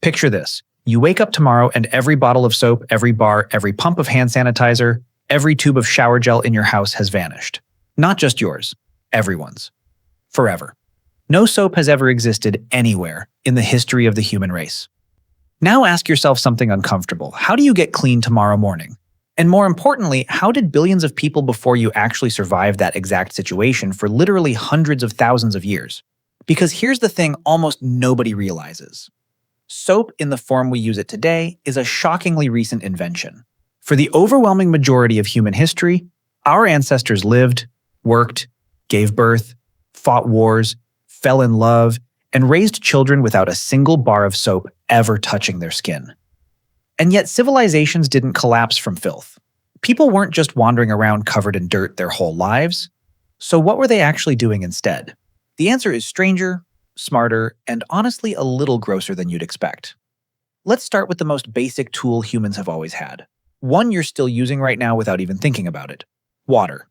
Picture this. You wake up tomorrow and every bottle of soap, every bar, every pump of hand sanitizer, every tube of shower gel in your house has vanished. Not just yours, everyone's. Forever. No soap has ever existed anywhere in the history of the human race. Now ask yourself something uncomfortable. How do you get clean tomorrow morning? And more importantly, how did billions of people before you actually survive that exact situation for literally hundreds of thousands of years? Because here's the thing almost nobody realizes. Soap in the form we use it today is a shockingly recent invention. For the overwhelming majority of human history, our ancestors lived, worked, gave birth, fought wars, fell in love, and raised children without a single bar of soap ever touching their skin. And yet civilizations didn't collapse from filth. People weren't just wandering around covered in dirt their whole lives. So what were they actually doing instead? The answer is stranger, smarter, and honestly a little grosser than you'd expect. Let's start with the most basic tool humans have always had. One you're still using right now without even thinking about it. Water.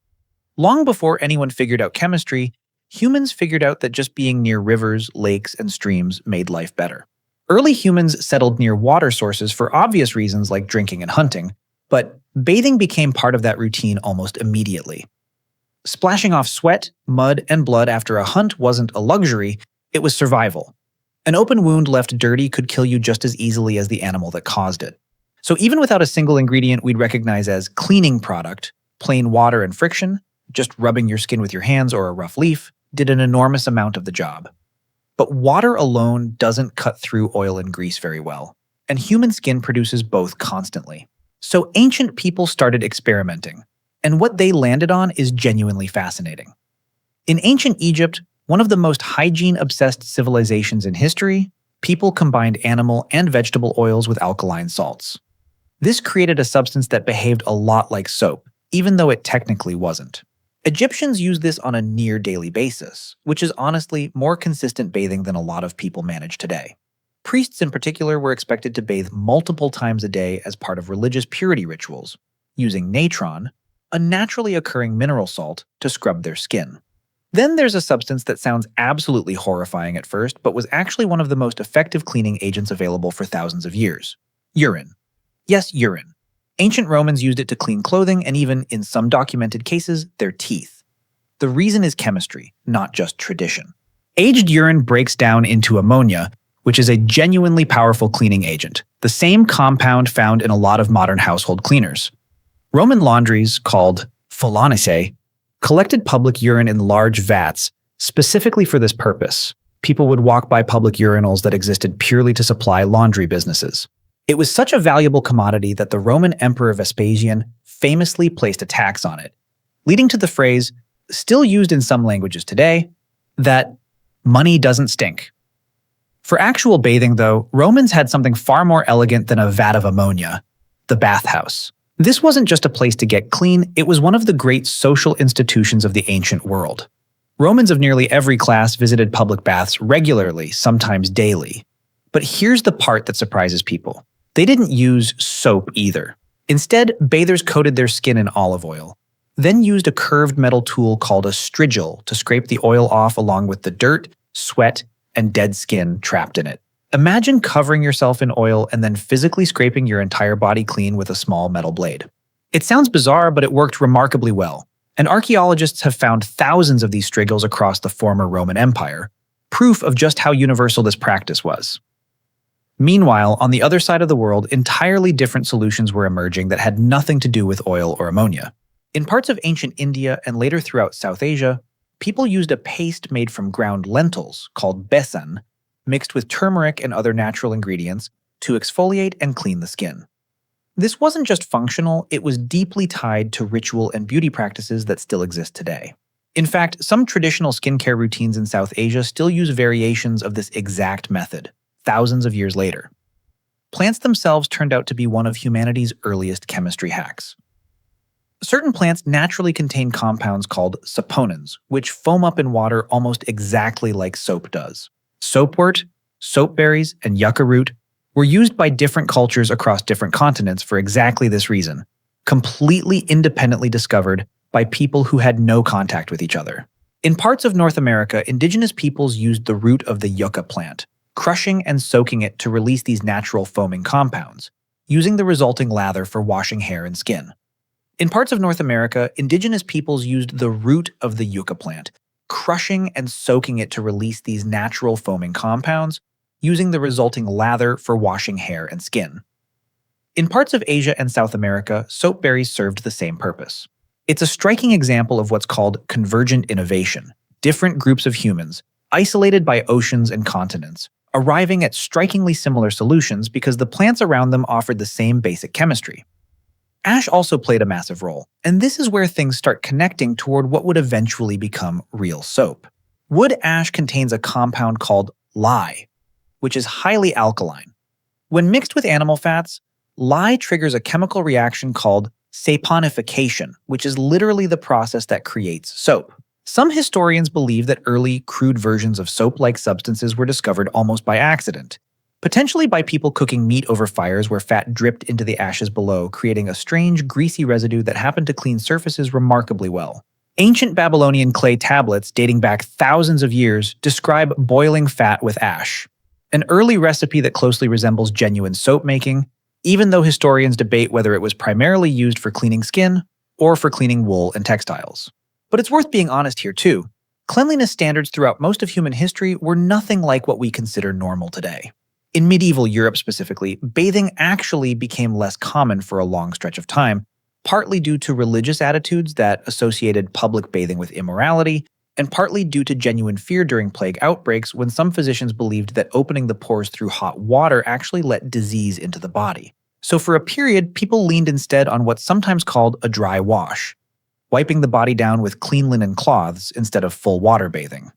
Long before anyone figured out chemistry, humans figured out that just being near rivers, lakes, and streams made life better. Early humans settled near water sources for obvious reasons like drinking and hunting, but bathing became part of that routine almost immediately. Splashing off sweat, mud, and blood after a hunt wasn't a luxury, it was survival. An open wound left dirty could kill you just as easily as the animal that caused it. So even without a single ingredient we'd recognize as cleaning product, plain water and friction, just rubbing your skin with your hands or a rough leaf, did an enormous amount of the job. But water alone doesn't cut through oil and grease very well, and human skin produces both constantly. So ancient people started experimenting, and what they landed on is genuinely fascinating. In ancient Egypt, one of the most hygiene-obsessed civilizations in history, people combined animal and vegetable oils with alkaline salts. This created a substance that behaved a lot like soap, even though it technically wasn't. Egyptians used this on a near-daily basis, which is honestly more consistent bathing than a lot of people manage today. Priests in particular were expected to bathe multiple times a day as part of religious purity rituals, using natron, a naturally occurring mineral salt, to scrub their skin. Then there's a substance that sounds absolutely horrifying at first, but was actually one of the most effective cleaning agents available for thousands of years. Urine. Yes, urine. Ancient Romans used it to clean clothing and even, in some documented cases, their teeth. The reason is chemistry, not just tradition. Aged urine breaks down into ammonia, which is a genuinely powerful cleaning agent, the same compound found in a lot of modern household cleaners. Roman laundries, called phalaninae, collected public urine in large vats specifically for this purpose. People would walk by public urinals that existed purely to supply laundry businesses. It was such a valuable commodity that the Roman Emperor Vespasian famously placed a tax on it, leading to the phrase, still used in some languages today, that money doesn't stink. For actual bathing, though, Romans had something far more elegant than a vat of ammonia, the bathhouse. This wasn't just a place to get clean, it was one of the great social institutions of the ancient world. Romans of nearly every class visited public baths regularly, sometimes daily. But here's the part that surprises people. They didn't use soap either. Instead, bathers coated their skin in olive oil, then used a curved metal tool called a strigil to scrape the oil off along with the dirt, sweat, and dead skin trapped in it. Imagine covering yourself in oil and then physically scraping your entire body clean with a small metal blade. It sounds bizarre, but it worked remarkably well, and archaeologists have found thousands of these strigils across the former Roman Empire, proof of just how universal this practice was. Meanwhile, on the other side of the world, entirely different solutions were emerging that had nothing to do with oil or ammonia. In parts of ancient India and later throughout South Asia, people used a paste made from ground lentils, called besan, mixed with turmeric and other natural ingredients to exfoliate and clean the skin. This wasn't just functional, it was deeply tied to ritual and beauty practices that still exist today. In fact, some traditional skincare routines in South Asia still use variations of this exact method, thousands of years later. Plants themselves turned out to be one of humanity's earliest chemistry hacks. Certain plants naturally contain compounds called saponins, which foam up in water almost exactly like soap does. Soapwort, soapberries, and yucca root were used by different cultures across different continents for exactly this reason, completely independently discovered by people who had no contact with each other. In parts of North America, indigenous peoples used the root of the yucca plant, crushing and soaking it to release these natural foaming compounds, using the resulting lather for washing hair and skin. In parts of North America, indigenous peoples used the root of the yucca plant, crushing and soaking it to release these natural foaming compounds, using the resulting lather for washing hair and skin. In parts of Asia and South America, soap berries served the same purpose. It's a striking example of what's called convergent innovation, different groups of humans, isolated by oceans and continents, arriving at strikingly similar solutions because the plants around them offered the same basic chemistry. Ash also played a massive role, and this is where things start connecting toward what would eventually become real soap. Wood ash contains a compound called lye, which is highly alkaline. When mixed with animal fats, lye triggers a chemical reaction called saponification, which is literally the process that creates soap. Some historians believe that early, crude versions of soap-like substances were discovered almost by accident, potentially by people cooking meat over fires where fat dripped into the ashes below, creating a strange, greasy residue that happened to clean surfaces remarkably well. Ancient Babylonian clay tablets dating back thousands of years describe boiling fat with ash, an early recipe that closely resembles genuine soap making, even though historians debate whether it was primarily used for cleaning skin or for cleaning wool and textiles. But it's worth being honest here too. Cleanliness standards throughout most of human history were nothing like what we consider normal today. In medieval Europe specifically, bathing actually became less common for a long stretch of time, partly due to religious attitudes that associated public bathing with immorality, and partly due to genuine fear during plague outbreaks when some physicians believed that opening the pores through hot water actually let disease into the body. So for a period, people leaned instead on what's sometimes called a dry wash, wiping the body down with clean linen cloths instead of full water bathing.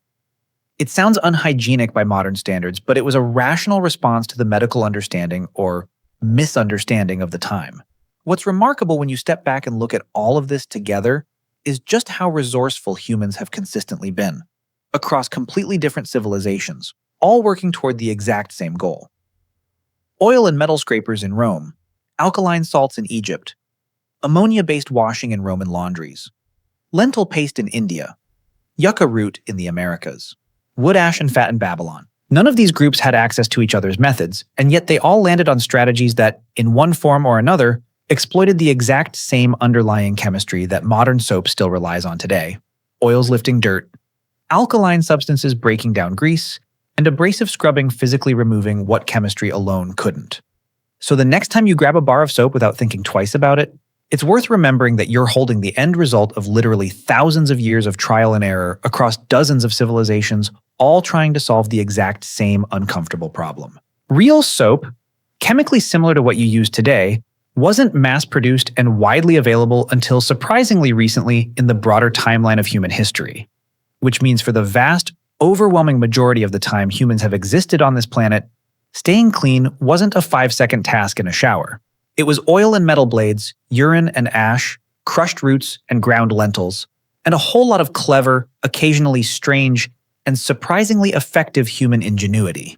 It sounds unhygienic by modern standards, but it was a rational response to the medical understanding or misunderstanding of the time. What's remarkable when you step back and look at all of this together is just how resourceful humans have consistently been, across completely different civilizations, all working toward the exact same goal. Oil and metal scrapers in Rome, alkaline salts in Egypt, ammonia-based washing in Roman laundries, lentil paste in India, yucca root in the Americas, wood ash and fat in Babylon. None of these groups had access to each other's methods, and yet they all landed on strategies that, in one form or another, exploited the exact same underlying chemistry that modern soap still relies on today: oils lifting dirt, alkaline substances breaking down grease, and abrasive scrubbing physically removing what chemistry alone couldn't. So the next time you grab a bar of soap without thinking twice about it, it's worth remembering that you're holding the end result of literally thousands of years of trial and error across dozens of civilizations, all trying to solve the exact same uncomfortable problem. Real soap, chemically similar to what you use today, wasn't mass-produced and widely available until surprisingly recently in the broader timeline of human history, which means for the vast, overwhelming majority of the time humans have existed on this planet, staying clean wasn't a 5-second task in a shower. It was oil and metal blades, urine and ash, crushed roots and ground lentils, and a whole lot of clever, occasionally strange, and surprisingly effective human ingenuity.